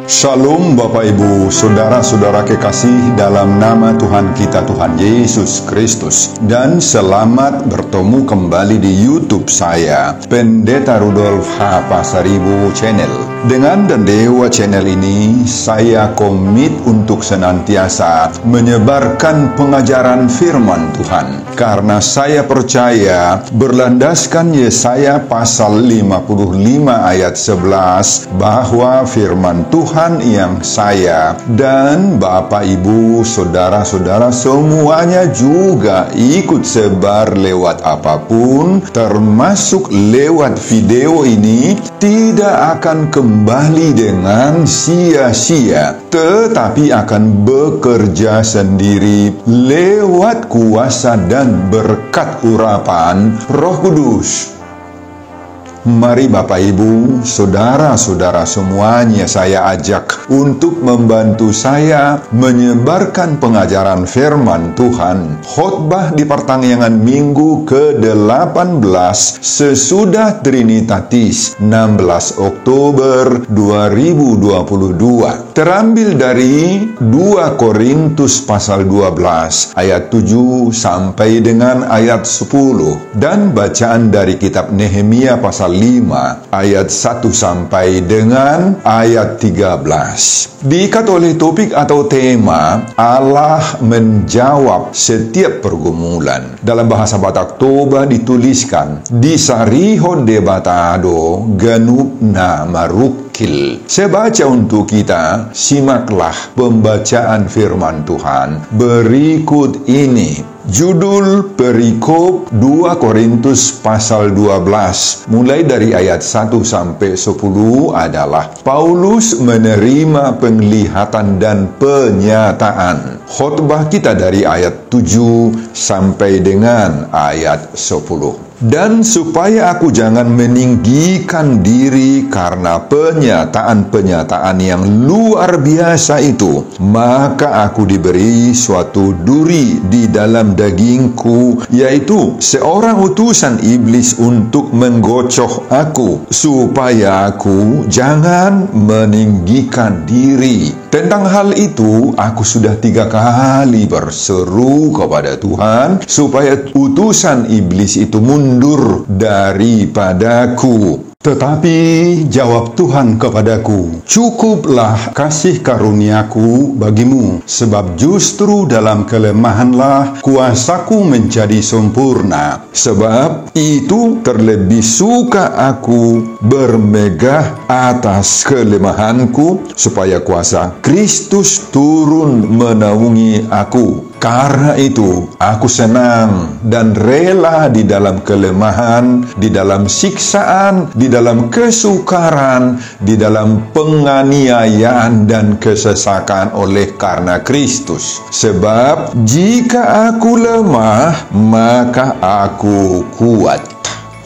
Shalom Bapak Ibu, Saudara-saudara kekasih dalam nama Tuhan kita Tuhan Yesus Kristus. Dan selamat bertemu kembali di YouTube saya, Pendeta Rudolf H. Pasaribu Channel. Dengan dan Dewa Channel ini, saya komit untuk senantiasa menyebarkan pengajaran firman Tuhan. Karena saya percaya berlandaskan Yesaya pasal 55 ayat 11 bahwa firman Tuhan yang saya dan Bapak Ibu, saudara-saudara semuanya juga ikut sebar lewat apapun, termasuk lewat video ini, tidak akan kembali dengan sia-sia, tetapi akan bekerja sendiri lewat kuasa dan berkat urapan Roh Kudus. Mari Bapak Ibu, saudara-saudara semuanya saya ajak untuk membantu saya menyebarkan pengajaran firman Tuhan. Khotbah di pertanggungan minggu ke-18 sesudah Trinitatis 16 Oktober 2022. Terambil dari 2 Korintus pasal 12 ayat 7 sampai dengan ayat 10 dan bacaan dari kitab Nehemia pasal 5 ayat 1 sampai dengan ayat 13. Diikat oleh topik atau tema Allah menjawab setiap pergumulan. Dalam bahasa Batak Toba dituliskan di Sariho debatado ganup na marukil. Saya baca untuk kita, simaklah pembacaan firman Tuhan berikut ini. Judul perikop 2 Korintus pasal 12 mulai dari ayat 1 sampai 10 adalah Paulus menerima penglihatan dan penyataan. Khotbah kita dari ayat 7 sampai dengan ayat 10. Dan supaya aku jangan meninggikan diri karena penyataan-penyataan yang luar biasa itu, maka aku diberi suatu duri di dalam dagingku, yaitu seorang utusan iblis untuk menggocoh aku, supaya aku jangan meninggikan diri. Tentang hal itu, aku sudah 3 kali berseru kepada Tuhan, supaya utusan iblis itu mundur daripadaku. Tetapi jawab Tuhan kepadaku, cukuplah kasih karuniaku bagimu, sebab justru dalam kelemahanlah kuasaku menjadi sempurna. Sebab itu terlebih suka aku bermegah atas kelemahanku, supaya kuasa Kristus turun menaungi aku. Karena itu, aku senang dan rela di dalam kelemahan, di dalam siksaan, di dalam kesukaran, di dalam penganiayaan dan kesesakan oleh karena Kristus. Sebab jika aku lemah, maka aku kuat.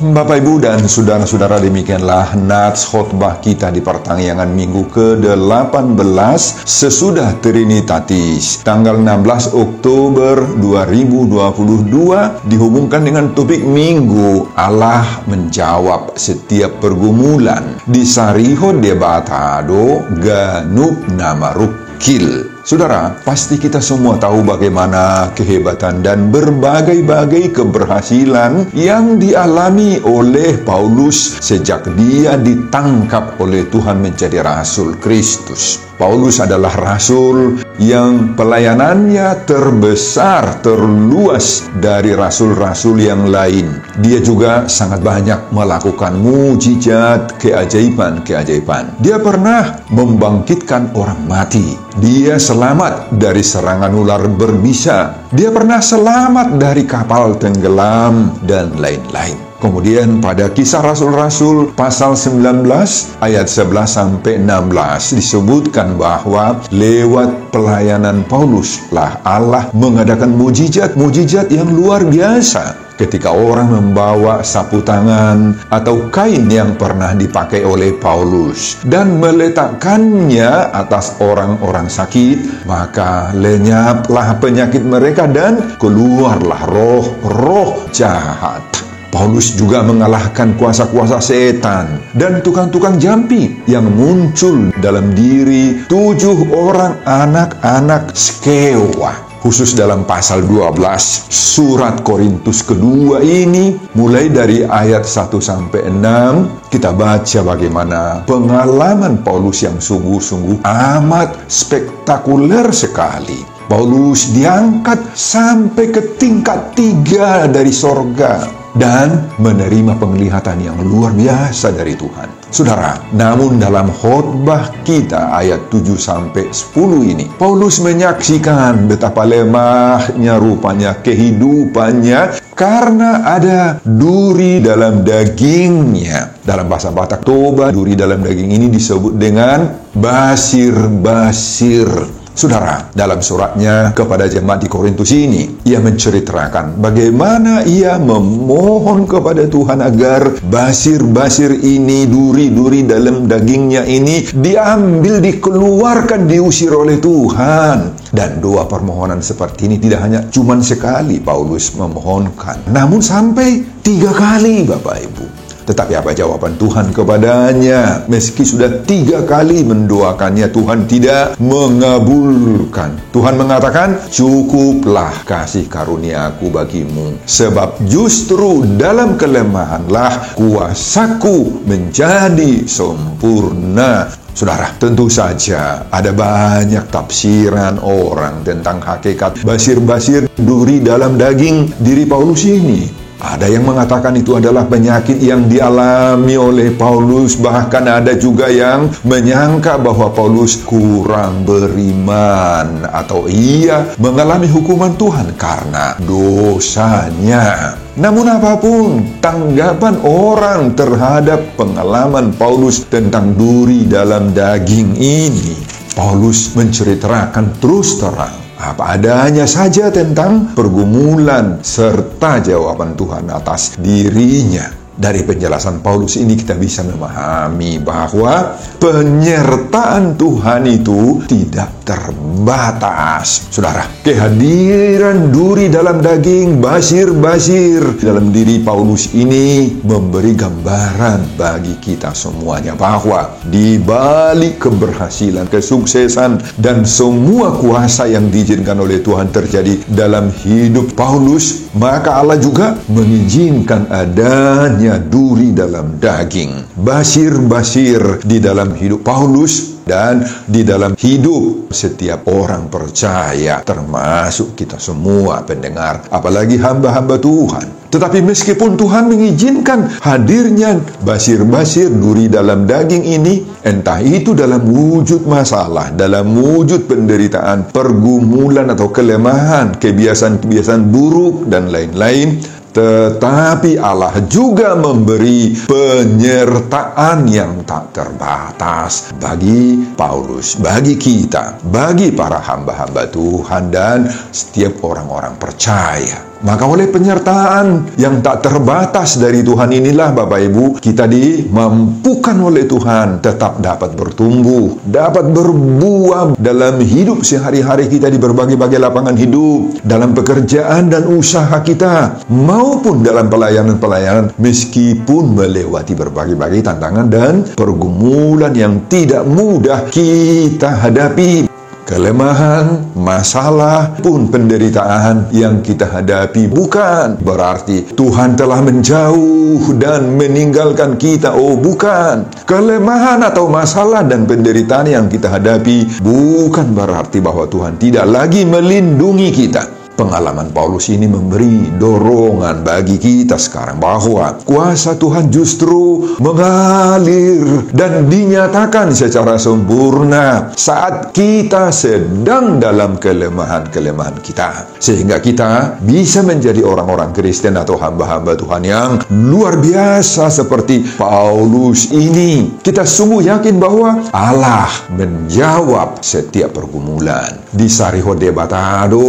Bapak Ibu dan saudara-saudara, demikianlah nats khotbah kita di pertanggungan minggu ke-18 sesudah Trinitatis tanggal 16 Oktober 2022, dihubungkan dengan topik minggu Allah menjawab setiap pergumulan di Sariho debatado ganup namarukil. Saudara, pasti kita semua tahu bagaimana kehebatan dan berbagai-bagai keberhasilan yang dialami oleh Paulus sejak dia ditangkap oleh Tuhan menjadi Rasul Kristus. Paulus adalah rasul yang pelayanannya terbesar, terluas dari rasul-rasul yang lain. Dia juga sangat banyak melakukan mujizat, keajaiban-keajaiban. Dia pernah membangkitkan orang mati. Dia selamat dari serangan ular berbisa. Dia pernah selamat dari kapal tenggelam dan lain-lain. Kemudian pada Kisah Rasul-Rasul pasal 19 ayat 11 sampai 16 disebutkan bahwa lewat pelayanan Paulus lah Allah mengadakan mujizat-mujizat yang luar biasa. Ketika orang membawa sapu tangan atau kain yang pernah dipakai oleh Paulus dan meletakkannya atas orang-orang sakit, maka lenyaplah penyakit mereka dan keluarlah roh-roh jahat. Paulus juga mengalahkan kuasa-kuasa setan dan tukang-tukang jampi yang muncul dalam diri 7 orang anak-anak Skewa. Khusus dalam pasal 12 surat Korintus kedua ini, mulai dari ayat 1 sampai 6, kita baca bagaimana pengalaman Paulus yang sungguh-sungguh amat spektakuler sekali. Paulus diangkat sampai ke tingkat 3 dari sorga dan menerima penglihatan yang luar biasa dari Tuhan. Saudara, namun dalam khotbah kita ayat 7-10 ini, Paulus menyaksikan betapa lemahnya rupanya kehidupannya karena ada duri dalam dagingnya. Dalam bahasa Batak Toba, duri dalam daging ini disebut dengan basir-basir. Saudara, dalam suratnya kepada jemaat di Korintus ini, ia menceritakan bagaimana ia memohon kepada Tuhan agar basir-basir ini, duri-duri dalam dagingnya ini diambil, dikeluarkan, diusir oleh Tuhan. Dan doa permohonan seperti ini tidak hanya cuman sekali Paulus memohonkan, namun sampai 3 kali, Bapak Ibu. Tetapi apa jawaban Tuhan kepadanya? Meski sudah 3 kali mendoakannya, Tuhan tidak mengabulkan. Tuhan mengatakan, cukuplah kasih karuniaku bagimu, sebab justru dalam kelemahanlah kuasaku menjadi sempurna. Saudara, tentu saja ada banyak tafsiran orang tentang hakikat basir-basir duri dalam daging diri Paulus ini. Ada yang mengatakan itu adalah penyakit yang dialami oleh Paulus. Bahkan ada juga yang menyangka bahwa Paulus kurang beriman atau ia mengalami hukuman Tuhan karena dosanya. Namun apapun tanggapan orang terhadap pengalaman Paulus tentang duri dalam daging ini, Paulus menceritakan terus terang apa adanya saja tentang pergumulan serta jawaban Tuhan atas dirinya. Dari penjelasan Paulus ini kita bisa memahami bahwa penyertaan Tuhan itu tidak terbatas. Saudara, kehadiran duri dalam daging, basir-basir dalam diri Paulus ini memberi gambaran bagi kita semuanya bahwa di balik keberhasilan, kesuksesan, dan semua kuasa yang diizinkan oleh Tuhan terjadi dalam hidup Paulus, maka Allah juga mengizinkan adanya duri dalam daging, basir-basir di dalam hidup Paulus dan di dalam hidup setiap orang percaya, termasuk kita semua pendengar, apalagi hamba-hamba Tuhan. Tetapi meskipun Tuhan mengizinkan hadirnya basir-basir duri dalam daging ini, entah itu dalam wujud masalah, dalam wujud penderitaan, pergumulan atau kelemahan, kebiasaan-kebiasaan buruk dan lain-lain, tetapi Allah juga memberi penyertaan yang tak terbatas bagi Paulus, bagi kita, bagi para hamba-hamba Tuhan dan setiap orang-orang percaya. Maka oleh penyertaan yang tak terbatas dari Tuhan inilah, Bapak Ibu, kita dimampukan oleh Tuhan tetap dapat bertumbuh, dapat berbuah dalam hidup sehari-hari kita di berbagai-bagai lapangan hidup, dalam pekerjaan dan usaha kita, maupun dalam pelayanan-pelayanan, meskipun melewati berbagai-bagai tantangan dan pergumulan yang tidak mudah kita hadapi. Kelemahan, masalah, pun penderitaan yang kita hadapi bukan berarti Tuhan telah menjauh dan meninggalkan kita. Oh, bukan. Kelemahan atau masalah dan penderitaan yang kita hadapi bukan berarti bahwa Tuhan tidak lagi melindungi kita. Pengalaman Paulus ini memberi dorongan bagi kita sekarang bahwa kuasa Tuhan justru mengalir dan dinyatakan secara sempurna saat kita sedang dalam kelemahan-kelemahan kita. Sehingga kita bisa menjadi orang-orang Kristen atau hamba-hamba Tuhan yang luar biasa seperti Paulus ini. Kita sungguh yakin bahwa Allah menjawab setiap pergumulan. Di Sariho Debatado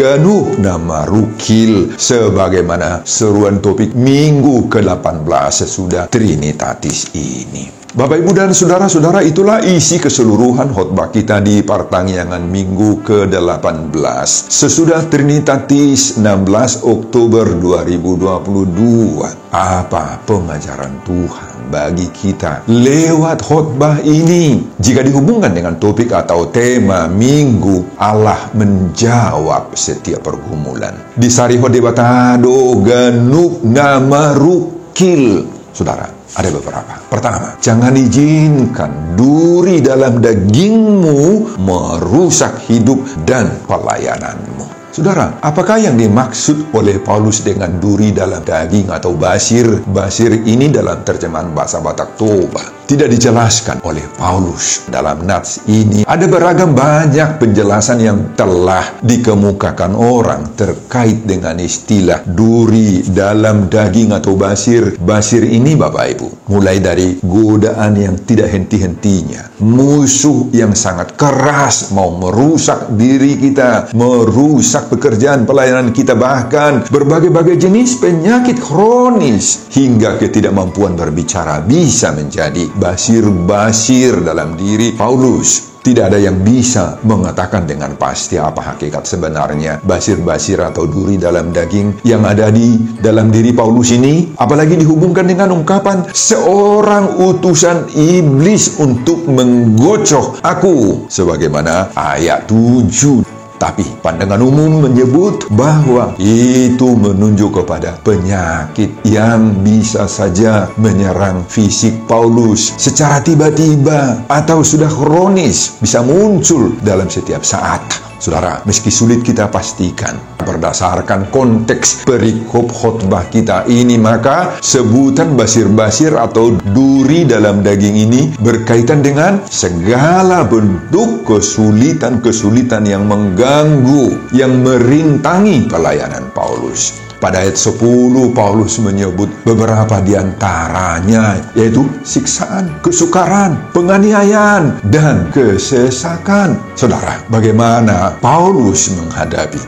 Ganuh nama Rukil, sebagaimana seruan topik minggu ke-18 sesudah Trinitatis ini. Bapak, Ibu, dan saudara-saudara, itulah isi keseluruhan khotbah kita di Pertanggiangan Minggu ke-18 sesudah Trinitatis 16 Oktober 2022. Apa pengajaran Tuhan bagi kita lewat khotbah ini? Jika dihubungkan dengan topik atau tema minggu, Allah menjawab setiap pergumulan. Di Sariho debatado ganuk nama rukil. Saudara, ada beberapa. Pertama, jangan izinkan duri dalam dagingmu merusak hidup dan pelayananmu. Saudara, apakah yang dimaksud oleh Paulus dengan duri dalam daging atau basir? Basir ini dalam terjemahan bahasa Batak Toba tidak dijelaskan oleh Paulus dalam nats ini. Ada beragam banyak penjelasan yang telah dikemukakan orang terkait dengan istilah duri dalam daging atau basir. Basir ini, Bapak Ibu, mulai dari godaan yang tidak henti-hentinya, musuh yang sangat keras mau merusak diri kita, merusak pekerjaan pelayanan kita, bahkan berbagai-bagai jenis penyakit kronis hingga ketidakmampuan berbicara bisa menjadi basir-basir dalam diri Paulus. Tidak ada yang bisa mengatakan dengan pasti apa hakikat sebenarnya basir-basir atau duri dalam daging yang ada di dalam diri Paulus ini, apalagi dihubungkan dengan ungkapan seorang utusan iblis untuk menggocok aku, sebagaimana ayat 7. Tapi pandangan umum menyebut bahwa itu menunjuk kepada penyakit yang bisa saja menyerang fisik Paulus secara tiba-tiba atau sudah kronis, bisa muncul dalam setiap saat. Saudara, meski sulit kita pastikan berdasarkan konteks perikop khotbah kita ini, maka sebutan basir-basir atau duri dalam daging ini berkaitan dengan segala bentuk kesulitan-kesulitan yang mengganggu, yang merintangi pelayanan Paulus. Pada ayat 10, Paulus menyebut beberapa di antaranya, yaitu siksaan, kesukaran, penganiayaan, dan kesesakan. Saudara, bagaimana Paulus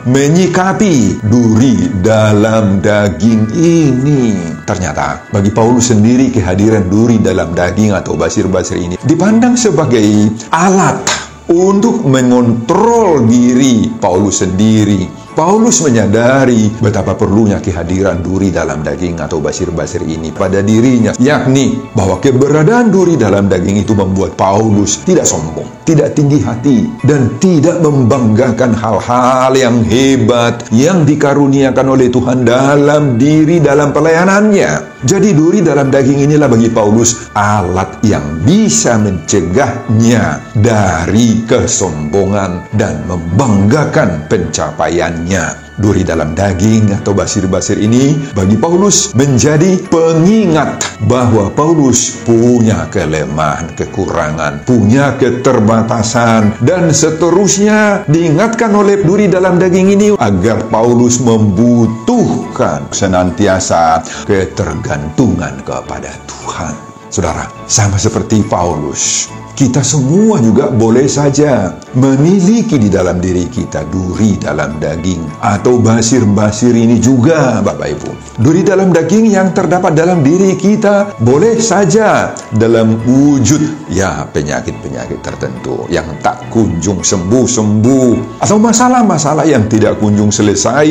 menyikapi duri dalam daging ini? Ternyata, bagi Paulus sendiri, kehadiran duri dalam daging atau basir-basir ini dipandang sebagai alat untuk mengontrol diri Paulus sendiri. Paulus menyadari betapa perlunya kehadiran duri dalam daging atau basir-basir ini pada dirinya, yakni bahwa keberadaan duri dalam daging itu membuat Paulus tidak sombong, tidak tinggi hati, dan tidak membanggakan hal-hal yang hebat yang dikaruniakan oleh Tuhan dalam pelayanannya. Jadi duri dalam daging inilah bagi Paulus alat yang bisa mencegahnya dari kesombongan dan membanggakan pencapaiannya. Duri dalam daging atau basir-basir ini bagi Paulus menjadi pengingat bahwa Paulus punya kelemahan, kekurangan, punya keterbatasan, dan seterusnya diingatkan oleh duri dalam daging ini agar Paulus membutuhkan senantiasa ketergantungan kepada Tuhan. Saudara, sama seperti Paulus, kita semua juga boleh saja memiliki di dalam diri kita duri dalam daging atau basir-basir ini juga, Bapak Ibu. Duri dalam daging yang terdapat dalam diri kita boleh saja dalam wujud penyakit-penyakit tertentu yang tak kunjung sembuh-sembuh, atau masalah-masalah yang tidak kunjung selesai,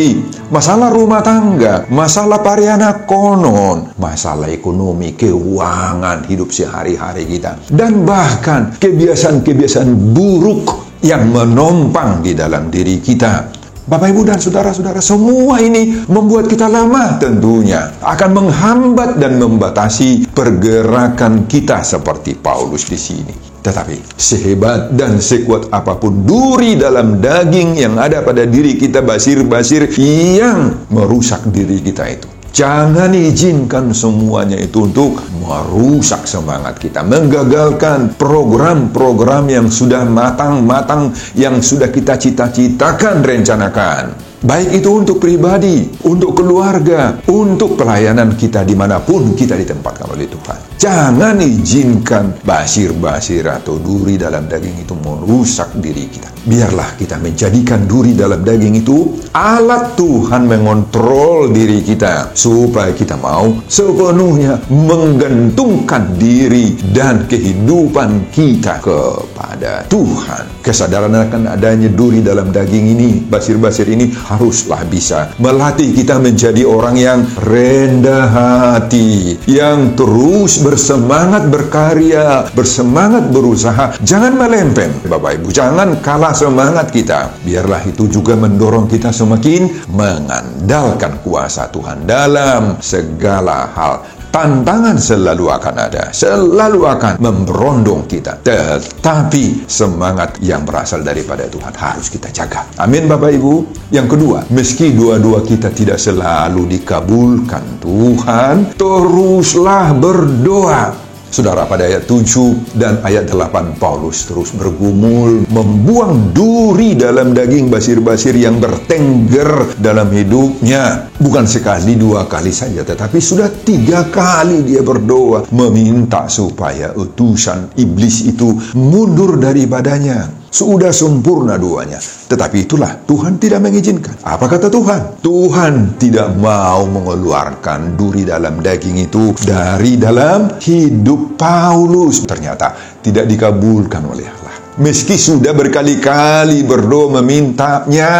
masalah rumah tangga, masalah pariana konon, masalah ekonomi, keuangan, hidup sehari-hari kita, dan bahkan kebiasaan-kebiasaan buruk yang menompang di dalam diri kita. Bapak, Ibu, dan saudara-saudara, semua ini membuat kita lemah tentunya, akan menghambat dan membatasi pergerakan kita seperti Paulus di sini. Tetapi sehebat dan sekuat apapun duri dalam daging yang ada pada diri kita, basir-basir yang merusak diri kita itu, jangan izinkan semuanya itu untuk merusak semangat kita, menggagalkan program-program yang sudah matang-matang, yang sudah kita cita-citakan, rencanakan. Baik itu untuk pribadi, untuk keluarga, untuk pelayanan kita dimanapun kita ditempatkan oleh Tuhan. Jangan izinkan basir-basir atau duri dalam daging itu merusak diri kita. Biarlah kita menjadikan duri dalam daging itu alat Tuhan mengontrol diri kita, supaya kita mau sepenuhnya menggantungkan diri dan kehidupan kita kepada Tuhan. Kesadaran akan adanya duri dalam daging ini, basir-basir ini, haruslah bisa melatih kita menjadi orang yang rendah hati, yang terus bersemangat berkarya, bersemangat berusaha. Jangan melempem, Bapak Ibu, jangan kalah semangat kita. Biarlah itu juga mendorong kita semakin mengandalkan kuasa Tuhan dalam segala hal. Tantangan selalu akan ada, selalu akan memberondong kita. Tetapi semangat yang berasal daripada Tuhan harus kita jaga. Amin, Bapak Ibu. Yang kedua, meski doa-doa kita tidak selalu dikabulkan Tuhan, teruslah berdoa. Saudara, pada ayat 7 dan ayat 8 Paulus terus bergumul membuang duri dalam daging basir-basir yang bertengger dalam hidupnya. Bukan sekali, dua kali saja, tetapi sudah 3 kali dia berdoa meminta supaya utusan iblis itu mundur daripadanya. Sudah sempurna doanya, tetapi itulah Tuhan tidak mengizinkan. Apa kata Tuhan? Tuhan tidak mau mengeluarkan duri dalam daging itu dari dalam hidup Paulus. Ternyata tidak dikabulkan oleh Allah. Meski sudah berkali-kali berdoa memintanya.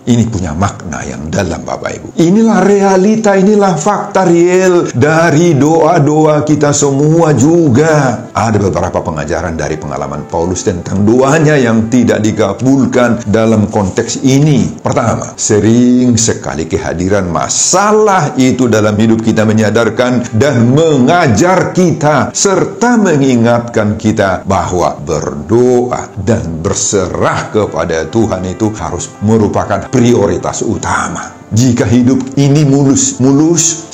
Ini punya makna yang dalam, Bapak Ibu. Inilah realita, inilah fakta real dari doa-doa kita semua juga. Ada beberapa pengajaran dari pengalaman Paulus tentang doanya yang tidak dikabulkan dalam konteks ini. Pertama, sering sekali kehadiran masalah itu dalam hidup kita menyadarkan dan mengajar kita, serta mengingatkan kita bahwa berdoa dan berserah kepada Tuhan itu harus merupakan prioritas utama. Jika hidup ini mulus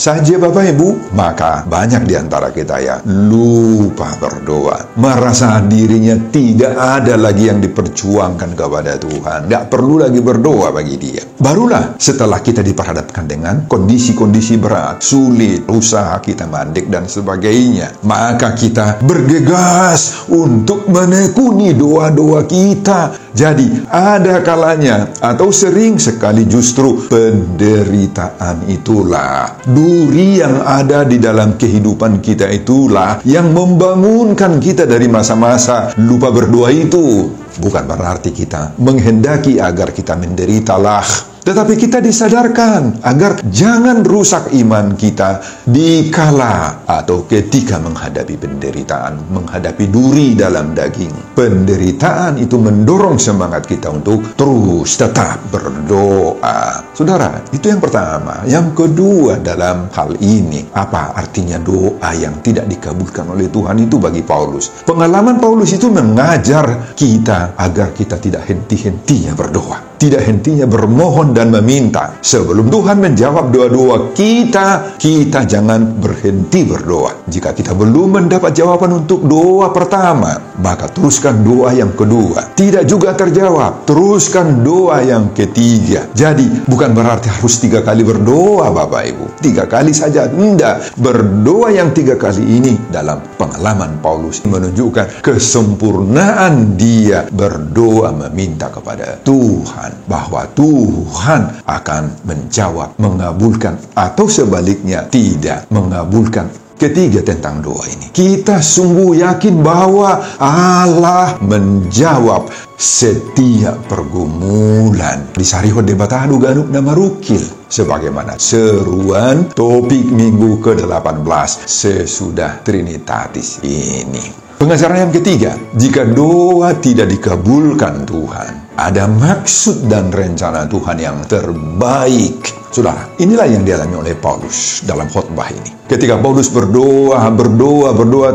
saja, Bapak Ibu, maka banyak di antara kita ya lupa berdoa, merasa dirinya tidak ada lagi yang diperjuangkan kepada Tuhan, tidak perlu lagi berdoa bagi dia. Barulah setelah kita diperhadapkan dengan kondisi-kondisi berat, sulit, usaha kita mandek dan sebagainya, maka kita bergegas untuk menekuni doa-doa kita. Jadi ada kalanya atau sering sekali justru penderitaan itulah, duri yang ada di dalam kehidupan kita itulah yang membangunkan kita dari masa-masa lupa berdoa itu. Bukan berarti kita menghendaki agar kita menderitalah, tetapi kita disadarkan agar jangan rusak iman kita dikala atau ketika menghadapi penderitaan, menghadapi duri dalam daging. Penderitaan itu mendorong semangat kita untuk terus tetap berdoa. Saudara, itu yang pertama. Yang kedua dalam hal ini, apa artinya doa yang tidak dikabulkan oleh Tuhan itu bagi Paulus? Pengalaman Paulus itu mengajar kita agar kita tidak henti-hentinya berdoa, tidak hentinya bermohon dan meminta. Sebelum Tuhan menjawab doa-doa kita jangan berhenti berdoa. Jika kita belum mendapat jawaban untuk doa pertama, maka teruskan doa yang kedua. Tidak juga terjawab, teruskan doa yang ketiga. Jadi bukan berarti harus 3 kali berdoa, Bapak Ibu. 3 kali saja, tidak. Berdoa yang 3 kali ini dalam pengalaman Paulus menunjukkan kesempurnaan dia berdoa meminta kepada Tuhan, bahwa Tuhan akan menjawab, mengabulkan, atau sebaliknya tidak mengabulkan. Ketiga, tentang doa ini, kita sungguh yakin bahwa Allah menjawab setiap pergumulan. Di Sarihot debatadu ganuk nama rukil, sebagaimana seruan topik minggu ke-18 sesudah Trinitatis ini. Pengajaran yang ketiga, jika doa tidak dikabulkan Tuhan, ada maksud dan rencana Tuhan yang terbaik. Saudara, inilah yang dialami oleh Paulus dalam khotbah ini. Ketika Paulus berdoa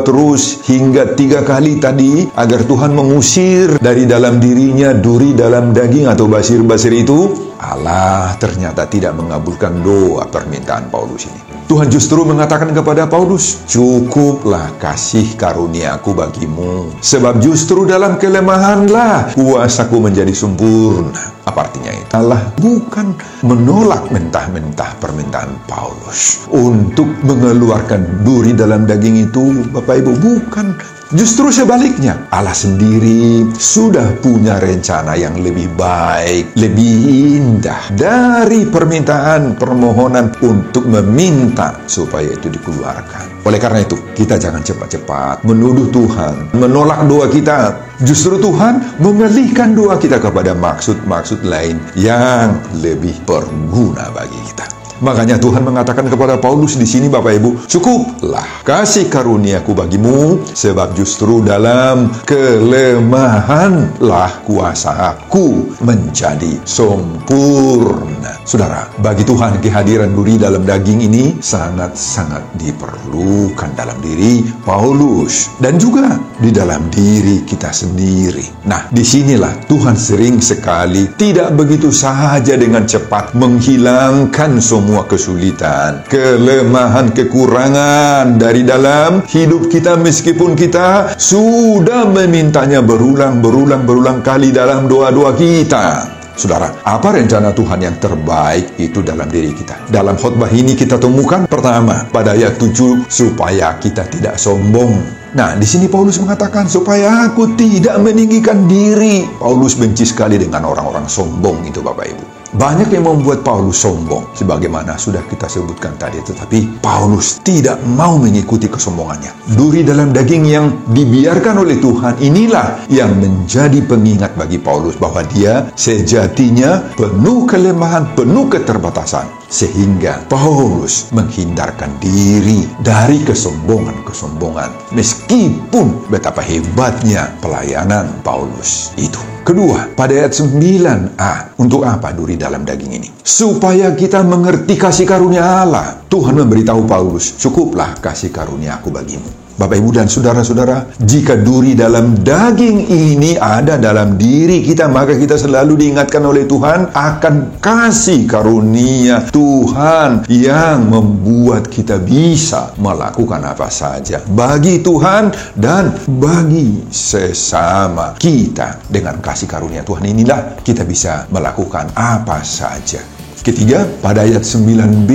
terus hingga 3 kali tadi agar Tuhan mengusir dari dalam dirinya duri dalam daging atau basir-basir itu, Allah ternyata tidak mengabulkan doa permintaan Paulus ini. Tuhan justru mengatakan kepada Paulus, cukuplah kasih karuniaku bagimu, sebab justru dalam kelemahanlah kuasaku menjadi sempurna. Apa artinya itu? Allah bukan menolak mentah-mentah permintaan Paulus untuk mengeluarkan duri dalam daging itu, Bapak Ibu, bukan. Justru sebaliknya, Allah sendiri sudah punya rencana yang lebih baik, lebih indah dari permintaan permohonan untuk meminta supaya itu dikeluarkan. Oleh karena itu, kita jangan cepat-cepat menuduh Tuhan, menolak doa kita. Justru Tuhan mengalihkan doa kita kepada maksud-maksud lain yang lebih berguna bagi kita. Makanya Tuhan mengatakan kepada Paulus di sini, Bapak Ibu, cukuplah kasih karuniaku bagimu, sebab justru dalam kelemahanlah kuasaku menjadi sempurna. Saudara, bagi Tuhan kehadiran duri dalam daging ini sangat-sangat diperlukan dalam diri Paulus dan juga di dalam diri kita sendiri. Nah, disinilah Tuhan sering sekali tidak begitu saja dengan cepat menghilangkan semua kesulitan, kelemahan, kekurangan dari dalam hidup kita, meskipun kita sudah memintanya berulang kali dalam doa-doa kita. Saudara, apa rencana Tuhan yang terbaik itu dalam diri kita? Dalam khotbah ini kita temukan pertama pada ayat 7, supaya kita tidak sombong. Nah, di sini Paulus mengatakan supaya aku tidak meninggikan diri. Paulus benci sekali dengan orang-orang sombong itu, Bapak Ibu. Banyak yang membuat Paulus sombong, sebagaimana sudah kita sebutkan tadi. Tetapi Paulus tidak mau mengikuti kesombongannya. Duri dalam daging yang dibiarkan oleh Tuhan inilah yang menjadi pengingat bagi Paulus bahwa dia sejatinya penuh kelemahan, penuh keterbatasan. Sehingga Paulus menghindarkan diri dari kesombongan-kesombongan, meskipun betapa hebatnya pelayanan Paulus itu. Kedua, pada ayat 9a, untuk apa duri dalam daging ini? Supaya kita mengerti kasih karunia Allah. Tuhan memberitahu Paulus, cukuplah kasih karunia aku bagimu. Bapak, Ibu, dan saudara-saudara, jika duri dalam daging ini ada dalam diri kita, maka kita selalu diingatkan oleh Tuhan akan kasih karunia Tuhan yang membuat kita bisa melakukan apa saja bagi Tuhan dan bagi sesama kita. Dengan kasih karunia Tuhan inilah kita bisa melakukan apa saja. Ketiga, pada ayat 9b,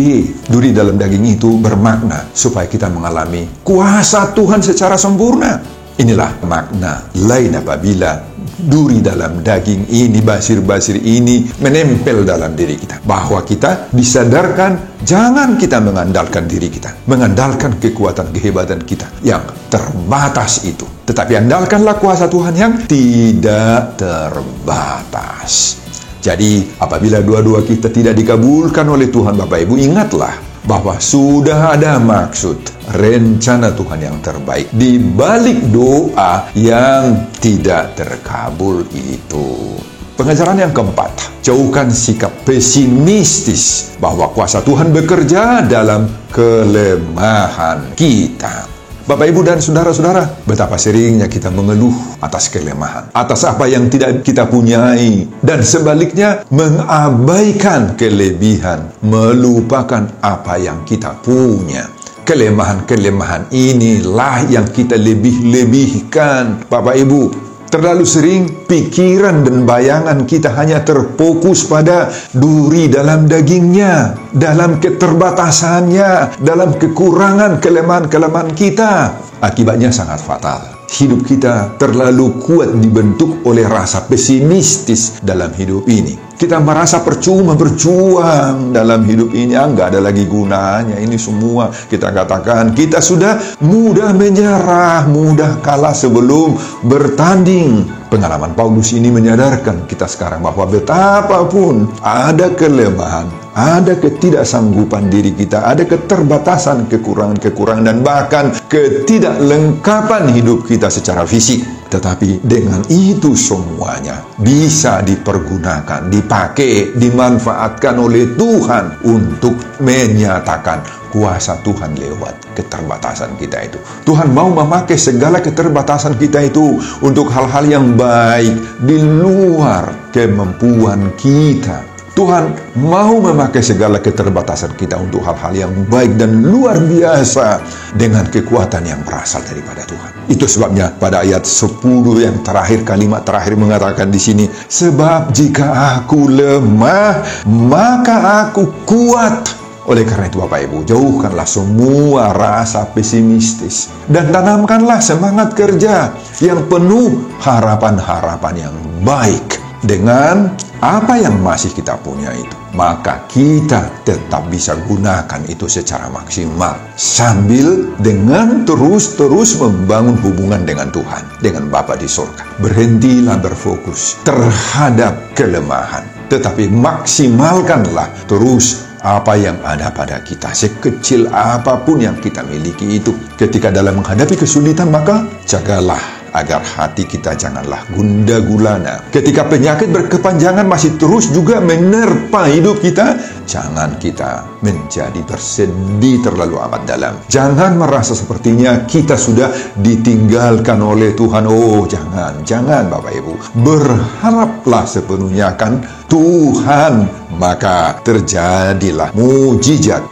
duri dalam daging itu bermakna supaya kita mengalami kuasa Tuhan secara sempurna. Inilah makna lain apabila duri dalam daging ini, basir-basir ini menempel dalam diri kita. Bahwa kita disadarkan, jangan kita mengandalkan diri kita, mengandalkan kekuatan, kehebatan kita yang terbatas itu. Tetapi andalkanlah kuasa Tuhan yang tidak terbatas. Jadi, apabila doa-doa kita tidak dikabulkan oleh Tuhan, Bapak Ibu, ingatlah bahwa sudah ada maksud, rencana Tuhan yang terbaik di balik doa yang tidak terkabul itu. Pengajaran yang keempat, jauhkan sikap pesimistis bahwa kuasa Tuhan bekerja dalam kelemahan kita. Bapak, Ibu, dan saudara-saudara, betapa seringnya kita mengeluh atas kelemahan, atas apa yang tidak kita punyai, dan sebaliknya mengabaikan kelebihan, melupakan apa yang kita punya. Kelemahan-kelemahan inilah yang kita lebih-lebihkan, Bapak, Ibu. Terlalu sering pikiran dan bayangan kita hanya terfokus pada duri dalam dagingnya, dalam keterbatasannya, dalam kekurangan, kelemahan-kelemahan kita. Akibatnya sangat fatal. Hidup kita terlalu kuat dibentuk oleh rasa pesimistis dalam hidup ini. Kita merasa percuma berjuang dalam hidup ini, nggak ada lagi gunanya. Ini semua kita katakan, kita sudah mudah menyerah, mudah kalah sebelum bertanding. Pengalaman Paulus ini menyadarkan kita sekarang bahwa betapapun ada kelemahan, ada ketidaksanggupan diri kita, ada keterbatasan, kekurangan-kekurangan, dan bahkan ketidaklengkapan hidup kita secara fisik. Tetapi dengan itu semuanya bisa dipergunakan, dipakai, dimanfaatkan oleh Tuhan untuk menyatakan kuasa Tuhan lewat keterbatasan kita itu. Tuhan mau memakai segala keterbatasan kita itu untuk hal-hal yang baik di luar kemampuan kita. Tuhan mau memakai segala keterbatasan kita untuk hal-hal yang baik dan luar biasa dengan kekuatan yang berasal daripada Tuhan. Itu sebabnya pada ayat 10 yang terakhir, kalimat terakhir mengatakan di sini, sebab jika aku lemah, maka aku kuat. Oleh karena itu Bapak Ibu, jauhkanlah semua rasa pesimistis dan tanamkanlah semangat kerja yang penuh harapan-harapan yang baik. Dengan apa yang masih kita punya itu, maka kita tetap bisa gunakan itu secara maksimal sambil dengan terus membangun hubungan dengan Tuhan, dengan Bapa di surga. Berhentilah berfokus terhadap kelemahan, tetapi maksimalkanlah terus apa yang ada pada kita, sekecil apapun yang kita miliki itu. Ketika dalam menghadapi kesulitan, maka jagalah agar hati kita janganlah gundah gulana. Ketika penyakit berkepanjangan masih terus juga menerpa hidup kita, jangan kita menjadi bersedih terlalu amat dalam. Jangan merasa sepertinya kita sudah ditinggalkan oleh Tuhan. Oh, jangan Bapak Ibu. Berharaplah sepenuhnya akan Tuhan, maka terjadilah mujizat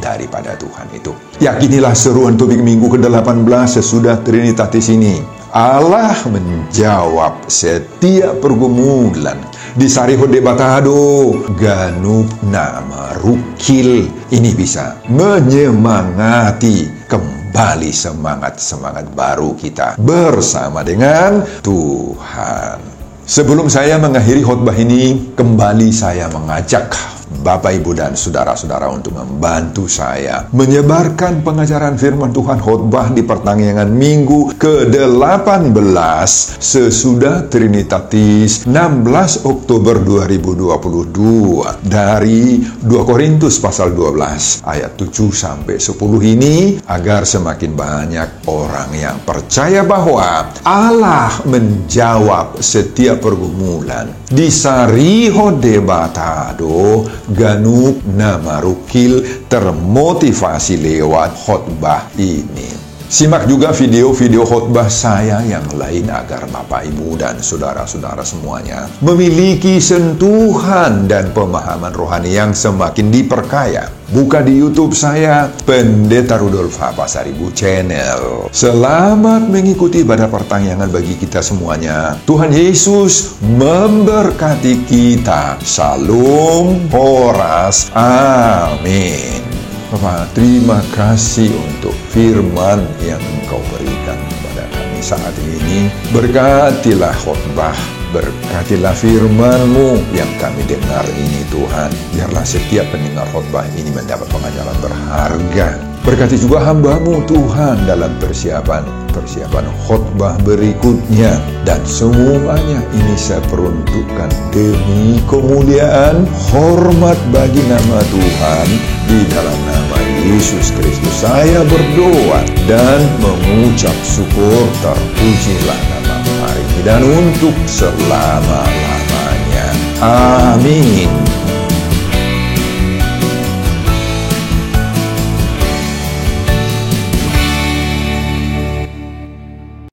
daripada Tuhan itu. Yakinilah seruan topik minggu ke-18 sesudah Trinitatis ini. Allah menjawab setiap pergumulan. Disari hode batado, ganup nama rukil. Ini bisa menyemangati kembali semangat baru kita bersama dengan Tuhan. Sebelum saya mengakhiri khotbah ini, kembali saya mengajak Bapak, Ibu, dan saudara-saudara untuk membantu saya menyebarkan pengajaran firman Tuhan khotbah di pertanggal minggu ke-18 sesudah Trinitatis 16 Oktober 2022 dari 2 Korintus pasal 12 ayat 7 sampai 10 ini, agar semakin banyak orang yang percaya bahwa Allah menjawab setiap pergumulan. Disari hode batado, ganup nama rukil, termotivasi lewat khotbah ini. Simak juga video-video khotbah saya yang lain agar Bapak, Ibu, dan saudara-saudara semuanya memiliki sentuhan dan pemahaman rohani yang semakin diperkaya. Buka di YouTube saya, Pendeta Rudolf H. Pasaribu Channel. Selamat mengikuti pada pertanyaan bagi kita semuanya. Tuhan Yesus memberkati kita. Shalom, horas, amin. Bapak, terima kasih untuk firman yang Engkau berikan kepada kami saat ini. Berkatilah khotbah, berkatilah firman-Mu yang kami dengar ini Tuhan. Biarlah setiap pendengar khotbah ini mendapat pengajaran berharga. Berkati juga hamba-Mu Tuhan dalam persiapan khotbah berikutnya. Dan semuanya ini saya peruntukkan demi kemuliaan, hormat bagi nama Tuhan. Di dalam nama Yesus Kristus saya berdoa dan mengucap syukur. Terpujilah nama hari ini dan untuk selama-lamanya. Amin.